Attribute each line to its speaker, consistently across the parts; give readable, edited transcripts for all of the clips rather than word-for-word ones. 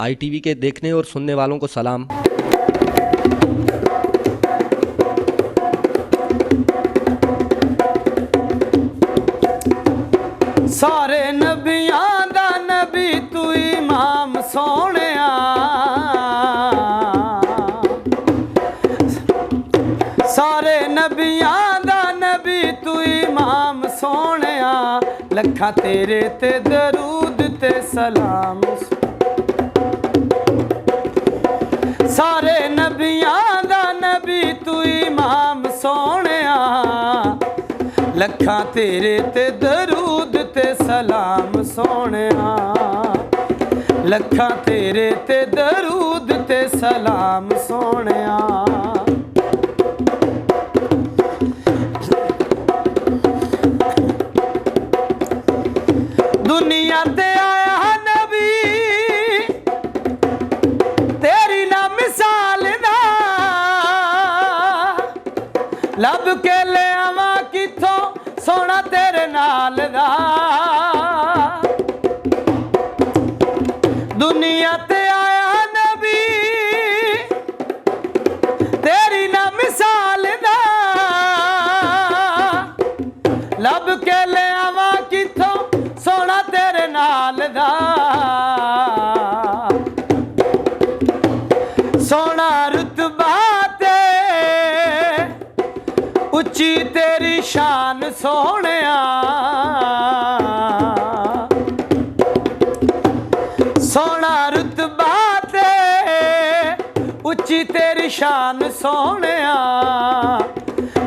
Speaker 1: ITV के देखने और सुनने वालों को सलाम।
Speaker 2: सारे नबियां दा नबी तू इमाम सोहणिया, सारे नबियां दा नबी तू इमाम सोहणिया, लखा तेरे ते दरूद ते सलाम। सारे नबियां दा नबी तू इमाम सोहणिया, लखा तेरे ते दरूद ते सलाम सोहणिया, लखा तेरे ते दरूद ते सलाम सोहणिया। दुनिया ते आया नबी तेरी ना मिसाल दा, लब के ले आवा किथों सोना तेरे नाल दा। दुनिया ते आया नबी तेरी ना मिसाल दा, लब के ले आवा किथों सोना तेरे नाल दा। सोना रुतबा ते उच्ची तेरी शान सोहणिया, सोना रुतबा ते उच्ची तेरी शान सोहणिया,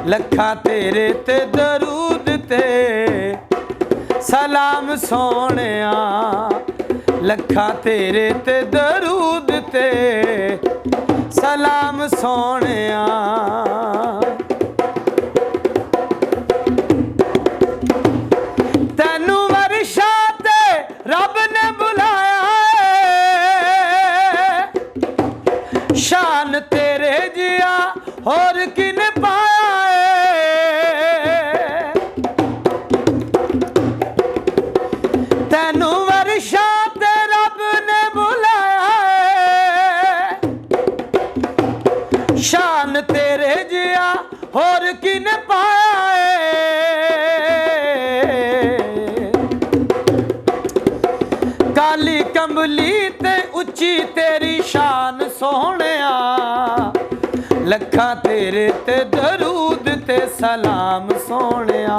Speaker 2: लखा तेरे ते दरूद ते सलाम सोहणिया, लखा तेरे ते दरूद ते सलाम सोहणिया। तैनू वर्षा ते रब ने बुलाया है, शान तेरे जिया होर किन पाया है। तैनू वर्षा ते रब ने बुलाया है, शान तेरे जिया होर किन पाया है। काली कंबली ते उच्ची तेरी शान सोहणिया, लखा तेरे ते दरूद ते सलाम सोहणिया।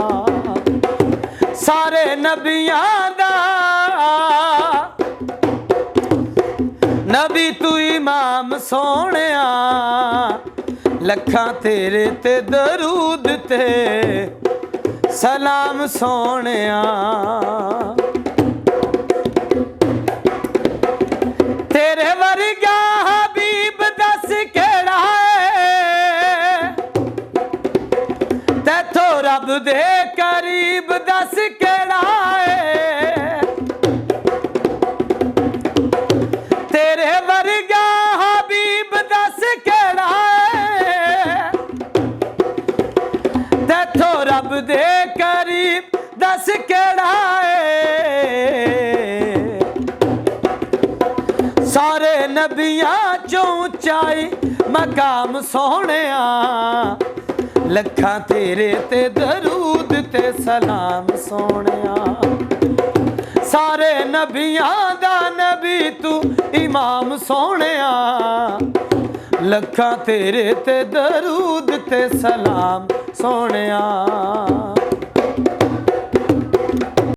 Speaker 2: सारे नबियां दा नबी तू इमाम सोहणिया, लखा तेरे ते दरूद ते सलाम सोहणिया। तेरे वर्गा हबीब दस केड़ा है, तैथों रब दे करीब दस केड़ा है। तेरे वर्गा हबीब दस केड़ा है, तैथों रब दे करीब दस केड़ा है। सारे नबियां चों ऊंचाई मकाम सोहणिया, लखा तेरे ते दरूद ते सलाम सोहणिया। सारे नबियां दा नबी तू इमाम सोहणिया, लखा तेरे ते दरूद ते सलाम सोहणिया।